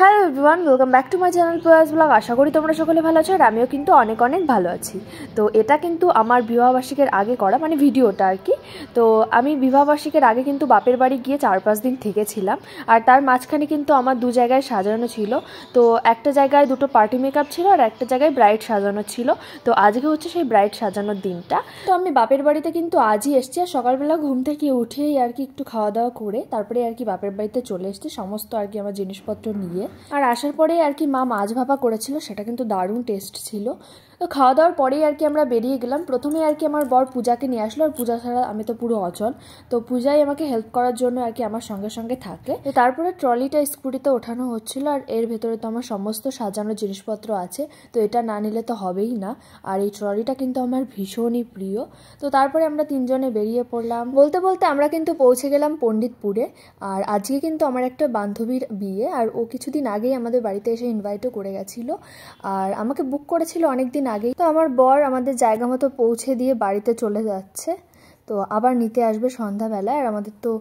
Hello everyone, welcome back to my channel প্রয়াস blog. আশা করি তোমরা সকলে ভালো আছো আর আমিও কিন্তু অনেক অনেক ভালো আছি। তো এটা কিন্তু আমার বিবাহবার্ষিকীর আগে করা মানে ভিডিওটা আর কি। তো আমি বিবাহবার্ষিকীর আগে কিন্তু বাপের বাড়ি গিয়ে 4-5 দিন থেকেছিলাম। আর তার মাঝখানে কিন্তু আমার দু জায়গায় সাজানো ছিল। তো একটা জায়গায় দুটো পার্টি মেকআপ ছিল আর একটা জায়গায় ব্রাইড সাজানো ছিল। তো আজকে হচ্ছে সেই ব্রাইড সাজানোর দিনটা। তো আমি বাপের বাড়িতে কিন্তু আজই এসেছি। আর সকালবেলা ঘুম থেকে উঠেই আর কি একটু খাওয়া দাওয়া করে তারপরে আর কি বাপের বাড়িতে চলে এসেছি সমস্ত আর কি আমার জিনিসপত্র নিয়ে। আর আসার পরে আর কি মা মাছ ভাপা করেছিল, সেটা কিন্তু দারুণ টেস্ট ছিল। তো খাওয়া দাওয়ার পরেই আর কি আমরা বেরিয়ে গেলাম। প্রথমে আর কি আমার বর পূজাকে নিয়ে আসলো, আর পূজা ছাড়া আমি তো পুরো অচল। তো পূজাই আমাকে হেল্প করার জন্য আর কি আমার সঙ্গে সঙ্গে থাকে। তো তারপরে ট্রলিটা স্কুটিতে ওঠানো হচ্ছিল, আর এর ভেতরে তো আমার সমস্ত সাজানোর জিনিসপত্র আছে। তো এটা না নিলে তো হবেই না। আর এই ট্রলিটা কিন্তু আমার ভীষণই প্রিয়। তো তারপরে আমরা তিনজনে বেরিয়ে পড়লাম। বলতে বলতে আমরা কিন্তু পৌঁছে গেলাম পণ্ডিতপুরে। আর আজকে কিন্তু আমার একটা বান্ধবীর বিয়ে, আর ও কিছুদিন আগেই আমাদের বাড়িতে এসে ইনভাইটও করে গেছিলো। আর আমাকে বুক করেছিল অনেক দিন আগেই। তো আমার বর আমাদের জায়গা মতো পৌঁছে দিয়ে বাড়িতে চলে যাচ্ছে। তো আবার নিতে আসবে সন্ধ্যাবেলায়। আর আমাদের তো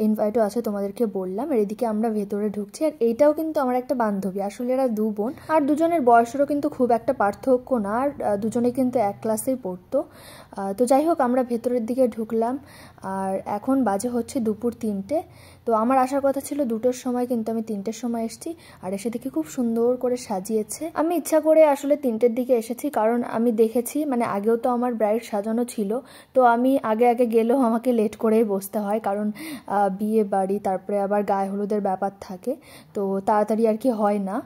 ইনভাইটও আছে, তোমাদেরকে বললাম। আর এদিকে আমরা ভেতরে ঢুকছি। আর এইটাও কিন্তু আমার একটা বান্ধবী, আসলে এরা দু বোন। আর দুজনের বয়সেরও কিন্তু খুব একটা পার্থক্য না, আর দুজনে কিন্তু এক ক্লাসেই পড়তো। তো যাই হোক, আমরা ভেতরের দিকে ঢুকলাম। আর এখন বাজে হচ্ছে দুপুর 3টে। তো আমার আসার কথা ছিল 2টোর সময়, কিন্তু আমি 3টের সময় এসেছি। আর এসে দেখি খুব সুন্দর করে সাজিয়েছে। আমি ইচ্ছা করে আসলে 3টের দিকে এসেছি, কারণ আমি দেখেছি মানে আগেও তো আমার ব্রাইড সাজানো ছিল। তো আমি আগে আগে গেলেও আমাকে লেট করেই বসতে হয়, কারণ বিয়ে বাড়ি, তারপরে আবার গায়ে হলুদের ব্যাপার থাকে। তো তাড়াতাড়ি আর কি হয় না,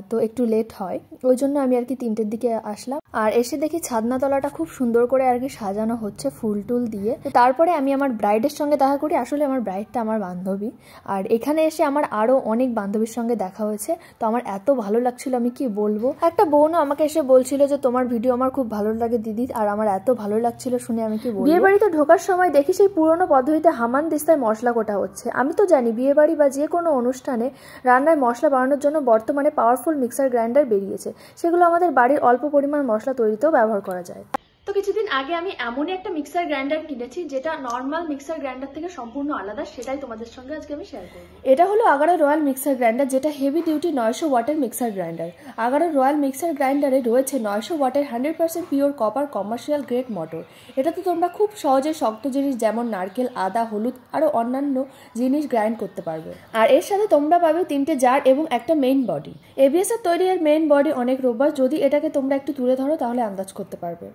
তো একটু লেট হয়। ওই জন্য আমি আর কি 3টের দিকে আসলাম। আর এসে দেখি ছাদনাতলাটা খুব সুন্দর করে আর কি সাজানো হচ্ছে ফুল টুল দিয়ে। তো তারপরে আমি আমার ব্রাইডের সঙ্গে দেখা করি। আসলে আমার ব্রাইডটা আমার বান্ধবী। আর এখানে এসে আমার আরও অনেক বান্ধবীর সঙ্গে দেখা হয়েছে। তো আমার এত ভালো লাগছিল, আমি কি বলবো। একটা বোনও আমাকে এসে বলছিল যে তোমার ভিডিও আমার খুব ভালো লাগে দিদি। আর আমার এত ভালো লাগছিল শুনে, আমি কি বলবো। বিয়ে বাড়িতে ঢোকার সময় দেখি সেই পুরোনো পদ্ধতিতে হামান দিস্তায় মশলা কোটা হচ্ছে। আমি তো জানি বিয়ে বাড়ি বা যে কোনো অনুষ্ঠানে রান্নায় মশলা বানানোর জন্য বর্তমানে পাওয়ারফুল মিক্সার গ্রাইন্ডার বেরিয়েছে। সেগুলো আমাদের বাড়ির অল্প পরিমাণ মশলা তৈরিতেও ব্যবহার করা যায়। তো কিছুদিন আগে আমি এমনই একটা মিক্সার গ্রাইন্ডার কিনেছি, যেটা নর্মাল মিক্সার গ্রাইন্ডার থেকে সম্পূর্ণ আলাদা। সেটাই তোমাদের সঙ্গে আজকে আমি শেয়ার করব। এটা হলো আগারো রয়্যাল মিক্সার গ্রাইন্ডার, যেটা হেভি ডিউটি 900 ওয়াটের mixer grinder. Agaro royal mixer গ্রাইন্ডারে রয়েছে 900 ওয়াটের 100% pure copper commercial grade motor. এটাতে তোমরা খুব সহজে শক্ত জিনিস যেমন নারকেল, আদা, হলুদ আরও অন্যান্য জিনিস গ্রাইন্ড করতে পারবে। আর এর সাথে তোমরা পাবে 3টে জার এবং একটা মেইন বডি। এবিএস-এর তৈরি এর মেইন বডি অনেক রোবস্ট। যদি এটাকে তোমরা একটু তুলে ধরো তাহলে আন্দাজ করতে পারবে।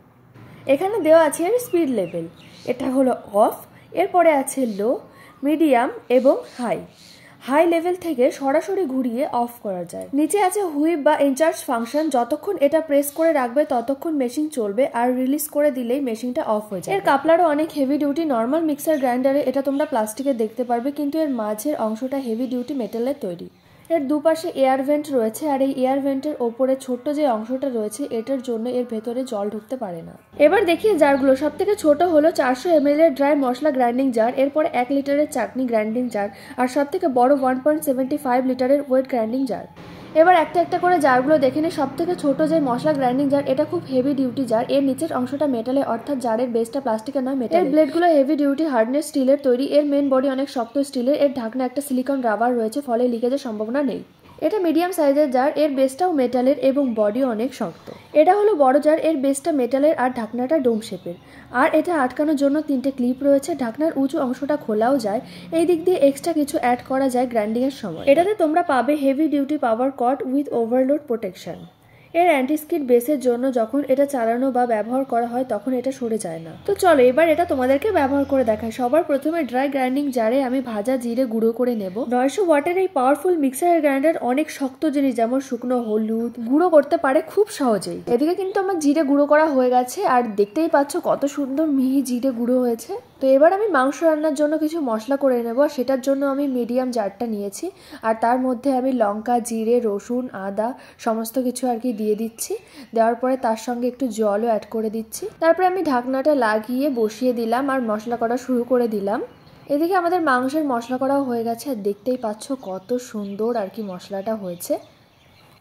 এখানে দেওয়া আছে এর স্পিড লেভেল। এটা হলো অফ, এরপরে আছে লো, মিডিয়াম এবং হাই। হাই লেভেল থেকে সরাসরি ঘুরিয়ে অফ করা যায়। নিচে আছে হুইপ বা ইনচার্জ ফাংশন। যতক্ষণ এটা প্রেস করে রাখবে ততক্ষণ মেশিন চলবে, আর রিলিজ করে দিলেই মেশিনটা অফ হয়ে যায়। এর কাপলারও অনেক হেভি ডিউটি। নর্মাল মিক্সার গ্রাইন্ডারে এটা তোমরা প্লাস্টিকের দেখতে পারবে, কিন্তু এর মাঝের অংশটা হেভি ডিউটি মেটালের তৈরি। এর দুপাশে এয়ার ভেন্ট রয়েছে, আর এই এয়ার ভেন্টের ওপরে ছোট্ট যে অংশটা রয়েছে এটার জন্য এর ভেতরে জল ঢুকতে পারে না। এবার দেখি জারগুলো। সব থেকে ছোট হলো 400 ml এর ড্রাই মশলা গ্রাইন্ডিং জার, এরপরে 1 লিটারের চাটনি গ্রাইন্ডিং জার, আর সব থেকে বড় 1.75 লিটারের ওয়েট গ্রাইন্ডিং জার। এবার একটা একটা করে জারগুলো দেখে নিই। সব থেকে ছোট যে মশলা গ্রাইন্ডিং জার, এটা খুব হেভি ডিউটি জার। এর নিচের অংশটা মেটালে, অর্থাৎ জারের বেসটা প্লাস্টিকের নয় মেটাল। এর ব্লেডগুলো হেভি ডিউটি হার্ডনেস স্টিলের তৈরি। এর মেন বডি অনেক শক্ত স্টিলের। এর ঢাকনা একটা সিলিকন রাবার রয়েছে, ফলে লিকেজের সম্ভাবনা নেই। এটা মিডিয়াম সাইজের জার। এর বেসটাও মেটালের এবং বডিও অনেক শক্ত। এটা হলো বড় জার। এর বেসটা মেটালের আর ঢাকনাটা ডোম শেপের। আর এটা আটকানোর জন্য 3টে ক্লিপ রয়েছে। ঢাকনার উঁচু অংশটা খোলাও যায়। এই দিক দিয়ে এক্সট্রা কিছু অ্যাড করা যায় গ্রাইন্ডিং এর সময়। এটাতে তোমরা পাবে heavy duty power cut with overload protection. এর অ্যান্টিস্কিড বেসের জন্য যখন এটা চালানো বা ব্যবহার করা হয় তখন এটা সরে যায় না। তো চলো এবার এটা তোমাদেরকে ব্যবহার করে দেখাই। সবার প্রথমে ড্রাই গ্রাইন্ডিং জারে আমি ভাজা জিরে গুঁড়ো করে নেব। 900 ওয়াটের এই পাওয়ারফুল মিক্সার গ্রাইন্ডার অনেক শক্ত জিনিস যেমন শুকনো হলুদ গুঁড়ো করতে পারে খুব সহজেই। এদিকে কিন্তু আমার জিরে গুঁড়ো করা হয়ে গেছে, আর দেখতেই পাচ্ছ কত সুন্দর মিহি জিরে গুঁড়ো হয়েছে। তো এবার আমি মাংস রান্নার জন্য কিছু মশলা করে নেব। সেটার জন্য আমি মিডিয়াম জারটা নিয়েছি, আর তার মধ্যে আমি লঙ্কা, জিরে, রসুন, আদা সমস্ত কিছু আর কি দিয়ে দিচ্ছি। দেওয়ার পরে তার সঙ্গে একটু জলও অ্যাড করে দিচ্ছি। তারপরে আমি ঢাকনাটা লাগিয়ে বসিয়ে দিলাম আর মশলা করা শুরু করে দিলাম। এদিকে আমাদের মাংসের মশলা করাও হয়ে গেছে, আর দেখতেই পাচ্ছ কত সুন্দর আর কি মশলাটা হয়েছে।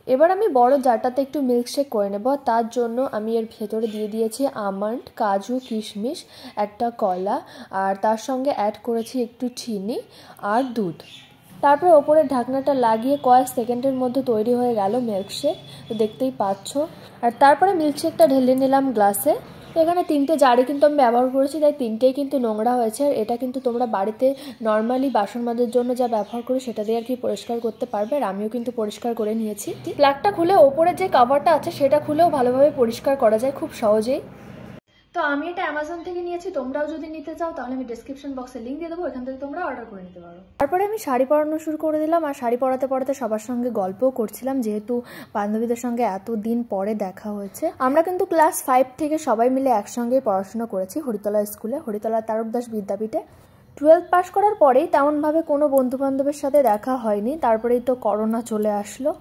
এবার আমি বড় জারটাতে একটু মিল্কশেক করে নেব। তার জন্য আমি এর ভেতরে দিয়ে দিয়েছি আমন্ড, কাজু, কিশমিশ, একটা কলা, আর তার সঙ্গে অ্যাড করেছি একটু চিনি আর দুধ। তারপরে ওপরের ঢাকনাটা লাগিয়ে কয়েক সেকেন্ডের মধ্যে তৈরি হয়ে গেল মিল্কশেক, তো দেখতেই পাচ্ছ। আর তারপরে মিল্কশেকটা ঢেলে নিলাম গ্লাসে। এখানে 3টে জারে কিন্তু আমি ব্যবহার করেছি, তাই 3টেই কিন্তু নোংরা হয়েছে। আর এটা কিন্তু তোমরা বাড়িতে নর্মালি বাসন মাজার জন্য যা ব্যবহার করি সেটা দিয়ে আর কি পরিষ্কার করতে পারবে। আর আমিও কিন্তু পরিষ্কার করে নিয়েছি। প্লাগটা খুলে ওপরে যে কভারটা আছে সেটা খুলেও ভালোভাবে পরিষ্কার করা যায় খুব সহজেই। তো আমি এটা অ্যামাজন থেকে নিয়েছি, তোমরাও যদি নিতে চাও তাহলে আমি ডেসক্রিপশন বক্সে লিঙ্ক দিয়ে দেবো, এখান থেকে তোমরা অর্ডার করে নিতে পারো। তারপরে আমি শাড়ি পরানো শুরু করে দিলাম। আর শাড়ি পরাতে পরাতে সবার সঙ্গে গল্পও করছিলাম, যেহেতু বান্ধবীদের সঙ্গে এতদিন পরে দেখা হয়েছে। আমরা কিন্তু ক্লাস 5 থেকে সবাই মিলে একসঙ্গেই পড়াশোনা করেছি হরিতলা স্কুলে, হরিতলা তারকদাস বিদ্যাপীঠে। 12 পাস করার পরেই তেমনভাবে কোনো বন্ধুবান্ধবের সাথে দেখা হয়নি। তারপরেই তো করোনা চলে আসলো,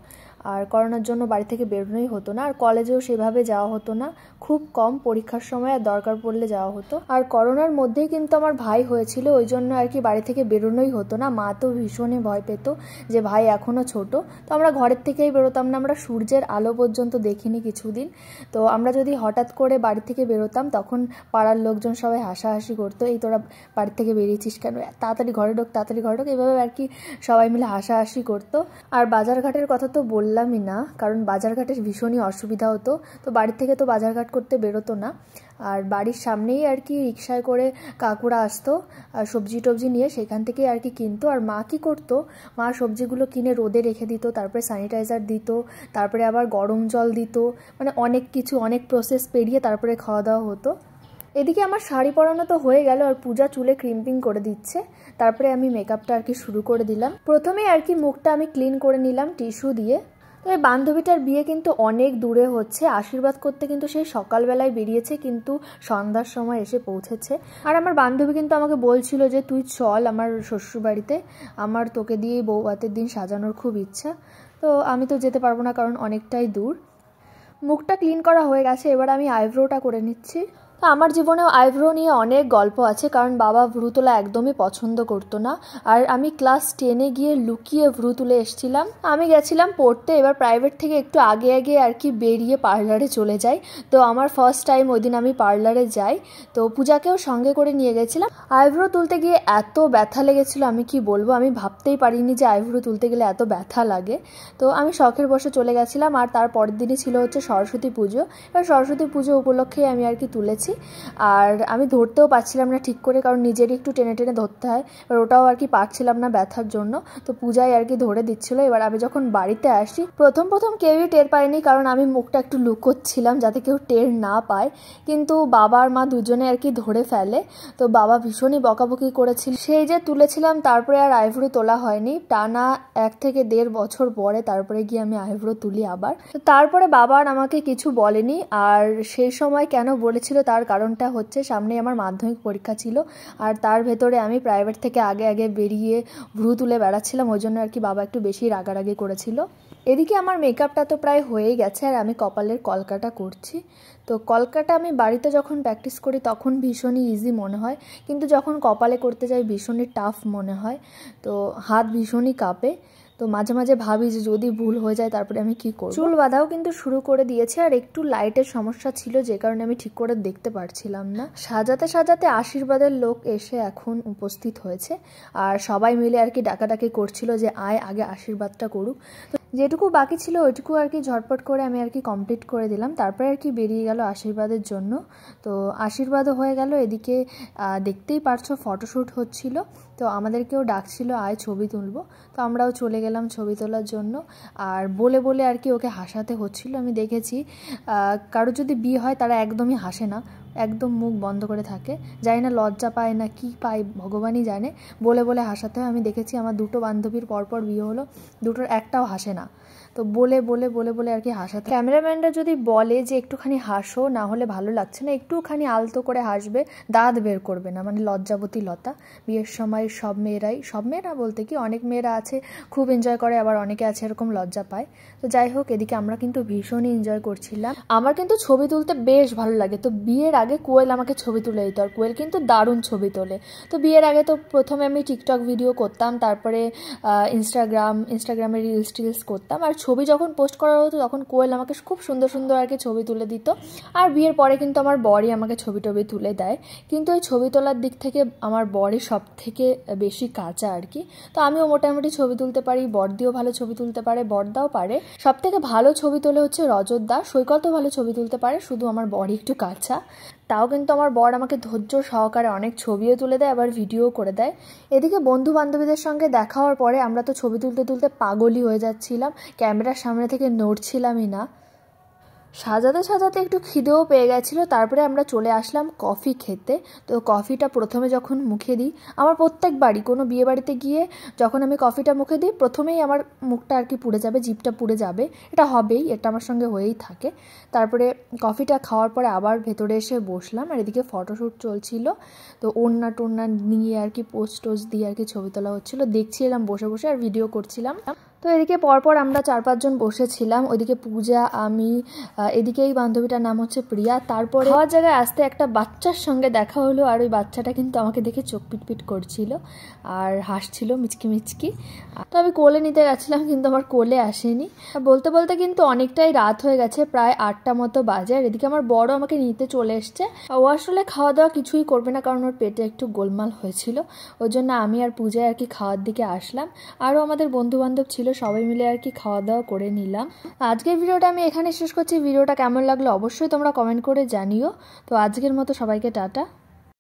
আর করোনার জন্য বাড়ি থেকে বেরোনোই হতো না। আর কলেজেও সেভাবে যাওয়া হতো না, খুব কম পরীক্ষার সময় আর দরকার পড়লে যাওয়া হতো। আর করোনার মধ্যেই কিন্তু আমার ভাই হয়েছিল, ওই জন্য আর কি বাড়ি থেকে বেরোনোই হতো না। মা তো ভীষণই ভয় পেত যে ভাই এখনও ছোট, তো আমরা ঘরের থেকেই বেরোতাম না। আমরা সূর্যের আলো পর্যন্ত দেখিনি কিছুদিন। তো আমরা যদি হঠাৎ করে বাড়ি থেকে বেরোতাম তখন পাড়ার লোকজন সবাই হাসাহাসি করতো, এই তোরা বাড়ি থেকে বেরিয়েছিস কেন, তাড়াতাড়ি ঘরে ঢোক, তাড়াতাড়ি ঘরে ঢোক, এইভাবে আর কি সবাই মিলে হাসাহাসি করতো। আর বাজারঘাটের কথা তো বললামই না, কারণ বাজারঘাটের ভীষণই অসুবিধা হতো। তো বাড়ি থেকে তো বাজারঘাট করতে বেরোতো না। আর বাড়ির সামনেই আর কি রিক্সায় করে কাকুরা আসতো আর সবজি টবজি নিয়ে সেখান থেকেই আর কি কিনতো। আর মা কী করতো, মা সবজিগুলো কিনে রোদে রেখে দিত, তারপরে স্যানিটাইজার দিত, তারপরে আবার গরম জল দিত, মানে অনেক কিছু, অনেক প্রসেস পেরিয়ে তারপরে খাওয়া দাওয়া হতো। এদিকে আমার শাড়ি পরানো তো হয়ে গেল, আর পূজা চুলে ক্রিম্পিং করে দিচ্ছে। তারপরে আমি মেকআপটা আর কি শুরু করে দিলাম। প্রথমে আর কি মুখটা আমি ক্লিন করে নিলাম টিস্যু দিয়ে। তো এই বান্ধবীটার বিয়ে কিন্তু অনেক দূরে হচ্ছে, আশীর্বাদ করতে কিন্তু সেই সকালবেলায় বেরিয়েছে, কিন্তু সন্ধ্যার সময় এসে পৌঁছেছে। আর আমার বান্ধবী কিন্তু আমাকে বলছিল যে তুই চল আমার শ্বশুরবাড়িতে, আমার তোকে দিয়েই বৌভাতের দিন সাজানোর খুব ইচ্ছা। তো আমি তো যেতে পারবো না, কারণ অনেকটাই দূর। মুখটা ক্লিন করা হয়ে গেছে, এবার আমি আইব্রোটা করে নিচ্ছি। আমার জীবনেও আইব্রো নিয়ে অনেক গল্প আছে, কারণ বাবা ভ্রু তোলা একদমই পছন্দ করতো না। আর আমি ক্লাস 10-এ গিয়ে লুকিয়ে ভ্রু তুলে এসেছিলাম। আমি গেছিলাম পড়তে, এবার প্রাইভেট থেকে একটু আগে আগে আর কি বেরিয়ে পার্লারে চলে যাই। তো আমার ফার্স্ট টাইম ওই দিন আমি পার্লারে যাই, তো পূজাকেও সঙ্গে করে নিয়ে গেছিলাম। আইব্রো তুলতে গিয়ে এত ব্যথা লেগেছিলো আমি কি বলবো, আমি ভাবতেই পারিনি যে আইব্রো তুলতে গেলে এত ব্যথা লাগে। তো আমি শখের বসে চলে গেছিলাম। আর তার পরের দিনই ছিল হচ্ছে সরস্বতী পুজো। এবার সরস্বতী পুজো উপলক্ষেই আমি আর কি তুলেছি। আর আমি ধরতেও পারছিলাম না ঠিক করে, কারণ নিজেরই একটু টেনে টেনে ধরতে হয়, এবার ওটাও আর কি পারছিলাম না ব্যথার জন্য। তো পূজাই আর কি ধরে দিচ্ছিল। এবার আমি যখন বাড়িতে আসি প্রথম কেউই টের পায়নি, কারণ আমি মুখটা একটু লুকোচ্ছিলাম যাতে কেউ টের না পায়। কিন্তু বাবা আর মা দুজনে আর কি ধরে ফেলে। তো বাবা ভীষণই বকাবকি করেছিল। সেই যে তুলেছিলাম, তারপরে আর আইব্রো তোলা হয়নি, টানা 1 থেকে 1.5 বছর পরে তারপরে গিয়ে আমি আইব্রো তুলি আবার। তো তারপরে বাবা আর আমাকে কিছু বলেনি। আর সেই সময় কেন বলেছিল তার কারণটা হচ্ছে, সামনে আমার মাধ্যমিক পরীক্ষা ছিল, আর তার ভেতরে আমি প্রাইভেট থেকে আগে আগে বেরিয়ে ভ্রু তুলে বেড়াচ্ছিলাম, ওই জন্য আর কি বাবা একটু বেশি রাগারাগি করেছিল। এদিকে আমার মেকআপটা তো প্রায় হয়েই গেছে, আর আমি কপালের কলকাটা করছি। তো কলকাটা আমি বাড়িতে যখন প্র্যাকটিস করি তখন ভীষণই ইজি মনে হয়, কিন্তু যখন কপালে করতে যাই ভীষণই টাফ মনে হয়। তো হাত ভীষণই কাঁপে। তো মাঝে মাঝে ভাবি যে যদি ভুল হয়ে যায় তারপরে আমি কি করব। চুল বাঁধাও কিন্তু শুরু করে দিয়েছে, আর একটু লাইটের সমস্যা ছিল যে কারণে আমি ঠিক করে দেখতে পারছিলাম না। সাজাতে সাজাতে আশীর্বাদের লোক এসে এখন উপস্থিত হয়েছে, আর সবাই মিলে আর কি ডাকাডাকি করছিল যে আয় আগে আশীর্বাদটা করুক। তো যেটুকু বাকি ছিল ওইটুকু আর কি ঝটপট করে আমি আর কি কমপ্লিট করে দিলাম। তারপরে আর কি বেরিয়ে গেল আশীর্বাদের জন্য। তো আশীর্বাদও হয়ে গেল। এদিকে দেখতেই পারছো ফটোশ্যুট হচ্ছিল, তো আমাদেরকেও ডাকছিল আয় ছবি তুলবো। তো আমরাও চলে গেলাম ছবি তোলার জন্য। আর বলে বলে আর কি ওকে হাসাতে হচ্ছিল। আমি দেখেছি কারো যদি বিয়ে হয় তারা একদমই হাসে না, একদম মুখ বন্ধ করে থাকে, জানি না লজ্জা পায় না কি পায় ভগবানই জানে, বলে বলে হাসাতে হয়। আমি দেখেছি আমার 2 বান্ধবীর পরপর বিয়ে হলো, দুটোর একটাও হাসে না। তো বলে বলে বলে বলে আর কি হাসাতে। ক্যামেরাম্যানরা যদি বলে যে একটুখানি হাসো, না হলে ভালো লাগছে না, একটুখানি আলতো করে হাসবে, দাঁত বের করবে না, মানে লজ্জাবতী লতা। বিয়ের সময় সব মেয়েরা বলতে কি অনেক মেয়েরা আছে খুব এনজয় করে, আবার অনেকে আছে এরকম লজ্জা পায়। তো যাই হোক, এদিকে আমরা কিন্তু ভীষণই এনজয় করছিলাম। আমার কিন্তু ছবি তুলতে বেশ ভালো লাগে। তো বিয়ের আগে আগে কোয়েল আমাকে ছবি তুলে দিত, আর কোয়েল কিন্তু দারুণ ছবি তোলে। তো বিয়ের আগে তো প্রথমে আমি টিকটক ভিডিও করতাম, তারপরে ইনস্টাগ্রামে রিলস করতাম, আর ছবি যখন পোস্ট করা হতো তখন কোয়েল আমাকে খুব সুন্দর সুন্দর আর কি ছবি তুলে দিত। আর বিয়ের পরে কিন্তু আমার বরই আমাকে ছবি টবি তুলে দেয়, কিন্তু এই ছবি তোলার দিক থেকে আমার বরই সব থেকে বেশি কাঁচা আর কি। তো আমিও মোটামুটি ছবি তুলতে পারি, বড়দিও ভালো ছবি তুলতে পারে, বড়দাও পারে। সব থেকে ভালো ছবি তোলে হচ্ছে রজতদা, সৈকতও ভালো ছবি তুলতে পারে, শুধু আমার বরই একটু কাঁচা। তাও কিন্তু আমার বর আমাকে ধৈর্য সহকারে অনেক ছবিও তুলে দেয়, আবার ভিডিও করে দেয়। এদিকে বন্ধু বান্ধবীদের সঙ্গে দেখা হওয়ার পরে আমরা তো ছবি তুলতে তুলতে পাগলই হয়ে যাচ্ছিলাম, ক্যামেরার সামনে থেকে নড়ছিলামই না। সাজাতে সাজাতে একটু খিদেও পেয়ে গেছিলো, তারপরে আমরা চলে আসলাম কফি খেতে। তো কফিটা প্রথমে যখন মুখে দিই, আমার প্রত্যেকবারই কোনো বিয়ে বাড়িতে গিয়ে যখন আমি কফিটা মুখে দিই প্রথমেই আমার মুখটা আর কি পুড়ে যাবে, জিভটা পুড়ে যাবে, এটা হবেই, এটা আমার সঙ্গে হয়েই থাকে। তারপরে কফিটা খাওয়ার পরে আবার ভেতরে এসে বসলাম, আর এদিকে ফটোশ্যুট চলছিল। তো ওড়না টোড়না নিয়ে আর কি পোস্ট দিয়ে আর কি ছবি তোলা হচ্ছিলো, দেখছিলাম বসে বসে আর ভিডিও করছিলাম। তো এদিকে পরপর আমরা 4-5 জন বসেছিলাম, ওইদিকে পূজা, আমি, এদিকে এই বান্ধবীটার নাম হচ্ছে প্রিয়া। তারপরে খাওয়ার জায়গায় আসতে একটা বাচ্চার সঙ্গে দেখা হলো, আর ওই বাচ্চাটা কিন্তু আমাকে দেখে চোখ পিটপিট করছিল আর হাসছিল মিচকি মিচকি। তো আমি কোলে নিতে গেছিলাম, কিন্তু আমার কোলে আসেনি। বলতে বলতে কিন্তু অনেকটাই রাত হয়ে গেছে, প্রায় 8টা মতো বাজে। আর এদিকে আমার বড় আমাকে নিতে চলে এসছে। ও আসলে খাওয়া দাওয়া কিছুই করবে না, কারণ ওর পেটে একটু গোলমাল হয়েছিল, ওই জন্য আমি আর পূজায় আর কি খাওয়ার দিকে আসলাম। আরও আমাদের বন্ধু বান্ধব ছিল, সবাই মিলে আর কি খাওয়া দাওয়া করে নিলাম। আজকের ভিডিওটা আমি এখানে শেষ করছি। ভিডিওটা কেমন লাগলো অবশ্যই তোমরা কমেন্ট করে জানিও। তো আজকের মতো সবাইকে টাটা।